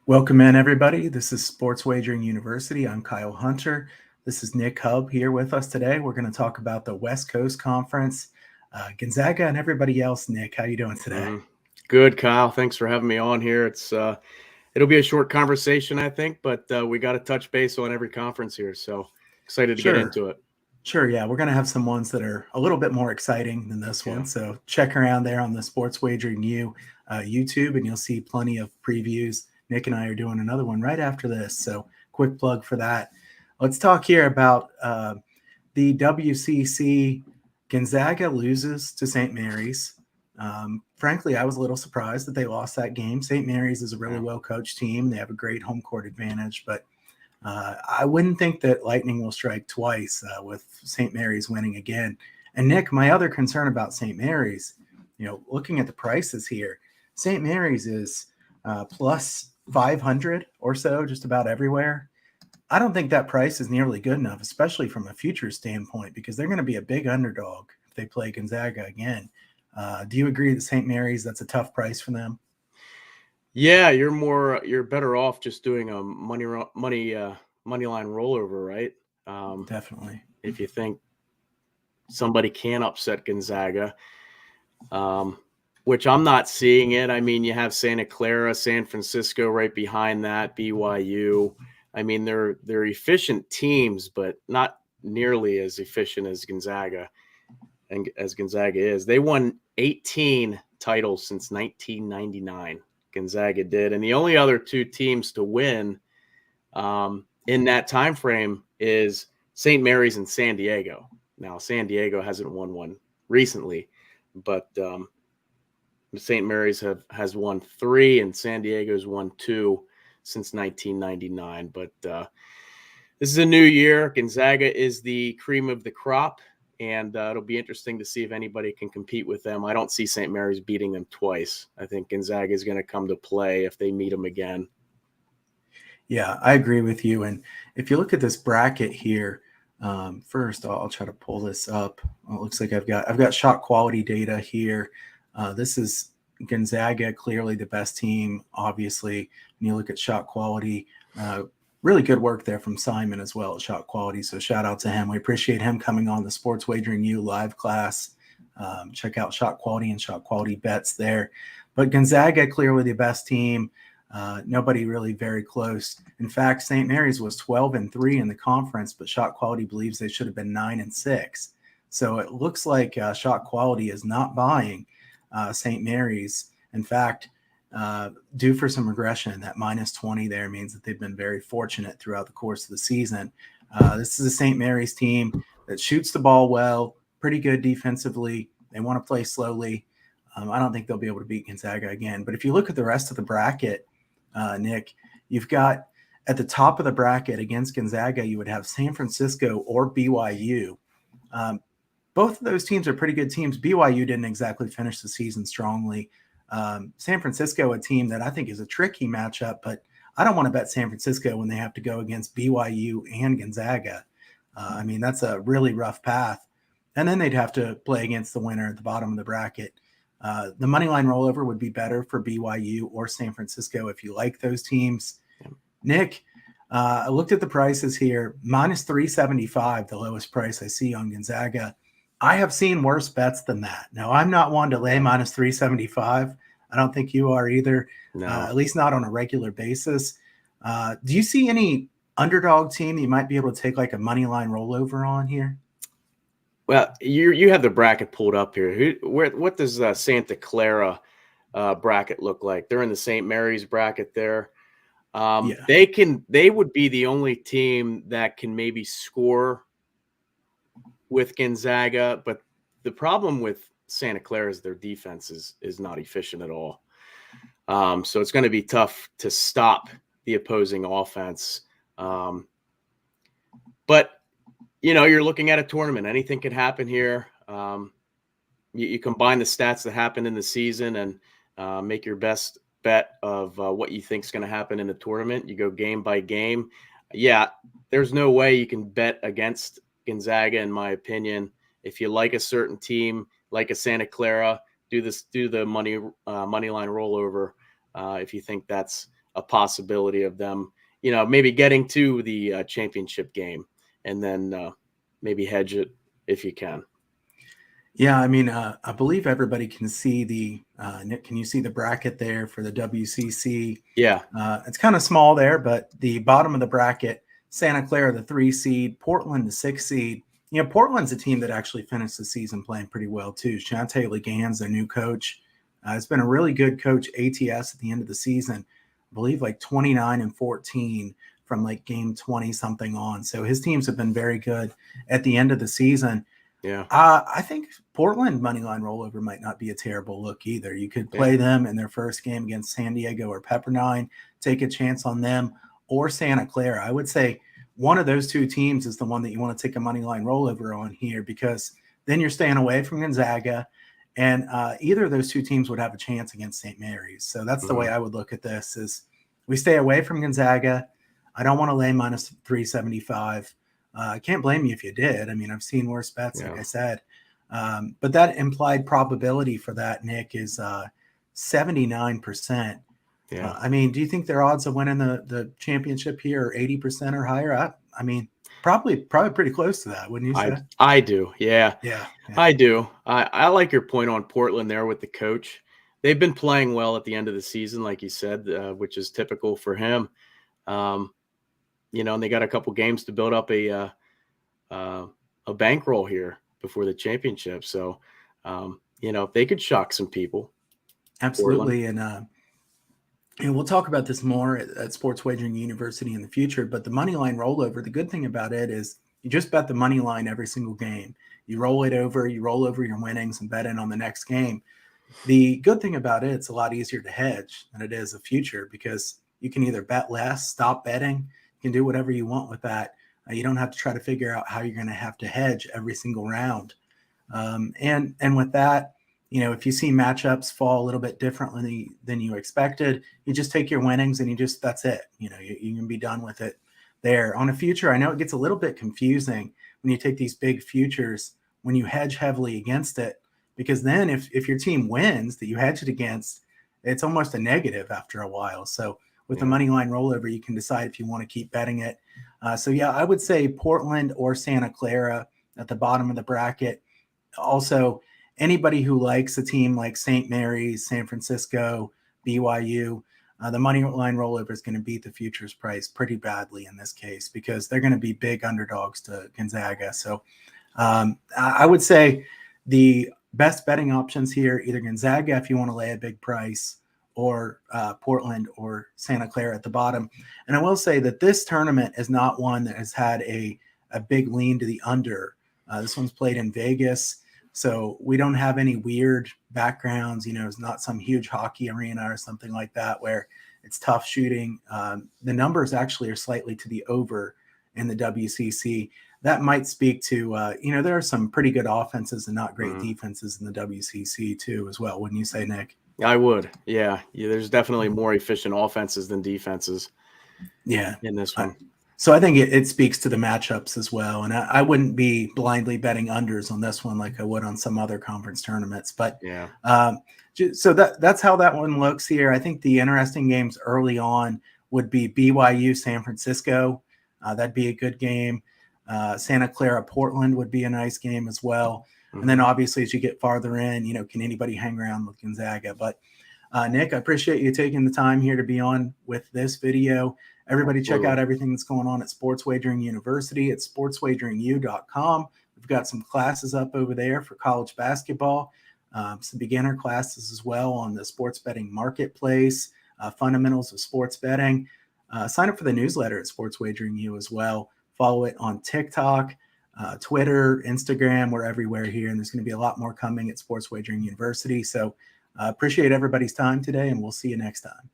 Welcome in, everybody. This is Sports Wagering University. I'm Kyle Hunter. This is Nick Hub here with us today. We're going to talk about the West Coast Conference, Gonzaga, and everybody else. Nick, how you doing today? Good, Kyle. Thanks for having me on here. It'll be a short conversation, I think, but we got to touch base on every conference here. So excited to get into it. Sure, yeah. We're going to have some ones that are a little bit more exciting than this one. So check around there on the Sports Wagering U YouTube, and you'll see plenty of previews. Nick and I are doing another one right after this. So quick plug for that. Let's talk here about the WCC. Gonzaga loses to St. Mary's. Frankly, I was a little surprised that they lost that game. St. Mary's is a really well-coached team. They have a great home court advantage, but I wouldn't think that lightning will strike twice with St. Mary's winning again. And Nick, my other concern about St. Mary's, looking at the prices here, St. Mary's is plus 500 or so just about everywhere. I don't think that price is nearly good enough, especially from a future standpoint, because they're going to be a big underdog if they play Gonzaga again. Do you agree that St. Mary's, that's a tough price for them? Yeah, you're better off just doing a money line rollover, right? Definitely. If you think somebody can upset Gonzaga, which I'm not seeing it. I mean, you have Santa Clara, San Francisco right behind that, BYU. I mean, they're efficient teams, but not nearly as efficient as Gonzaga and as Gonzaga is. They won 18 titles since 1999. Gonzaga did, and the only other two teams to win in that time frame is St. Mary's and San Diego. Now, San Diego hasn't won one recently, but St. Mary's has won 3, and San Diego's won 2 since 1999. But this is a new year. Gonzaga is the cream of the crop, and it'll be interesting to see if anybody can compete with them. I don't see St. Mary's beating them twice. I think Gonzaga is going to come to play if they meet them again. Yeah, I agree with you. And if you look at this bracket here, first I'll try to pull this up. Well, it looks like I've got shot quality data here. This is Gonzaga, clearly the best team, obviously. When you look at shot quality, really good work there from Simon as well at shot quality. So shout out to him. We appreciate him coming on the Sports Wagering U live class. Check out shot quality and shot quality bets there. But Gonzaga, clearly the best team. Nobody really very close. In fact, St. Mary's was 12-3 in the conference, but shot quality believes they should have been 9-6. So it looks like shot quality is not buying St. Mary's. In fact, due for some regression. That minus 20 there means that they've been very fortunate throughout the course of the season. This is a St. Mary's team that shoots the ball well, pretty good defensively. They want to play slowly. I don't think they'll be able to beat Gonzaga again. But if you look at the rest of the bracket, Nick, you've got at the top of the bracket against Gonzaga, you would have San Francisco or BYU. Both of those teams are pretty good teams. BYU didn't exactly finish the season strongly. San Francisco, a team that I think is a tricky matchup, but I don't want to bet San Francisco when they have to go against BYU and Gonzaga. I mean, that's a really rough path. And then they'd have to play against the winner at the bottom of the bracket. The money line rollover would be better for BYU or San Francisco if you like those teams. Nick, I looked at the prices here. Minus 375, the lowest price I see on Gonzaga. I have seen worse bets than that. Now, I'm not one to lay minus 375. I don't think you are either, No. At least not on a regular basis. Do you see any underdog team that you might be able to take like a money line rollover on here? Well, you have the bracket pulled up here. What does Santa Clara bracket look like? They're in the St. Mary's bracket there. They would be the only team that can maybe score with Gonzaga, but the problem with Santa Clara is their defense is not efficient at all. So it's going to be tough to stop the opposing offense. But you're looking at a tournament. Anything could happen here. You combine the stats that happened in the season and make your best bet of what you think is going to happen in the tournament. You go game by game. Yeah, there's no way you can bet against Gonzaga, in my opinion. If you like a certain team, like a Santa Clara, do the money line rollover if you think that's a possibility of them, maybe getting to the championship game, and then maybe hedge it if you can. Yeah, I mean, I believe everybody can see Nick, can you see the bracket there for the WCC? Yeah. It's kind of small there, but the bottom of the bracket, Santa Clara, the 3 seed, Portland, the 6 seed. Portland's a team that actually finished the season playing pretty well too. Shante Legans, their new coach, has been a really good coach. ATS at the end of the season, I believe like 29-14 from like game 20 something on. So his teams have been very good at the end of the season. Yeah. I think Portland moneyline rollover might not be a terrible look either. You could play them in their first game against San Diego or Pepperdine, take a chance on them, or Santa Clara. I would say one of those two teams is the one that you want to take a moneyline rollover on here, because then you're staying away from Gonzaga, and either of those two teams would have a chance against St. Mary's. So that's the way I would look at this: is we stay away from Gonzaga. I don't want to lay minus 375. I can't blame you if you did. I mean, I've seen worse bets, like I said. But that implied probability for that, Nick, is 79%. Yeah. I mean, do you think their odds of winning the championship here are 80% or higher? I mean, probably pretty close to that, wouldn't you say? I do. Yeah. Yeah. I do. I like your point on Portland there with the coach. They've been playing well at the end of the season, like you said, which is typical for him. And they got a couple games to build up a bankroll here before the championship. So, they could shock some people. Absolutely. Portland. And we'll talk about this more at Sports Wagering University in the future. But the money line rollover, the good thing about it is you just bet the money line every single game. You roll it over, you roll over your winnings and bet in on the next game. The good thing about it, it's a lot easier to hedge than it is a future, because you can either bet less, stop betting. You can do whatever you want with that. You don't have to try to figure out how you're going to have to hedge every single round. And with that, if you see matchups fall a little bit differently than you expected, you just take your winnings and that's it. You can be done with it there. On a future, I know it gets a little bit confusing when you take these big futures, when you hedge heavily against it, because then if your team wins that you hedge it against, it's almost a negative after a while. So with the money line rollover, you can decide if you want to keep betting it. I would say Portland or Santa Clara at the bottom of the bracket. Also, anybody who likes a team like St. Mary's, San Francisco, BYU, the money line rollover is going to beat the futures price pretty badly in this case, because they're going to be big underdogs to Gonzaga. So I would say the best betting options here, either Gonzaga if you want to lay a big price, or Portland or Santa Clara at the bottom. And I will say that this tournament is not one that has had a big lean to the under. This one's played in Vegas, so we don't have any weird backgrounds. It's not some huge hockey arena or something like that where it's tough shooting. The numbers actually are slightly to the over in the WCC. That might speak to, there are some pretty good offenses and not great defenses in the WCC too as well. Wouldn't you say, Nick? I would. Yeah. There's definitely more efficient offenses than defenses. Yeah. In this one. So I think it speaks to the matchups as well. And I wouldn't be blindly betting unders on this one like I would on some other conference tournaments. But yeah. So that's how that one looks here. I think the interesting games early on would be BYU, San Francisco. That'd be a good game. Santa Clara, Portland would be a nice game as well. And then obviously as you get farther in, can anybody hang around with Gonzaga? But Nick, I appreciate you taking the time here to be on with this video. Everybody check out everything that's going on at Sports Wagering University at sportswageringu.com. We've got some classes up over there for college basketball, some beginner classes as well on the sports betting marketplace, fundamentals of sports betting. Sign up for the newsletter at Sports Wagering U as well. Follow it on TikTok, Twitter, Instagram. We're everywhere here, and there's going to be a lot more coming at Sports Wagering University. So appreciate everybody's time today, and we'll see you next time.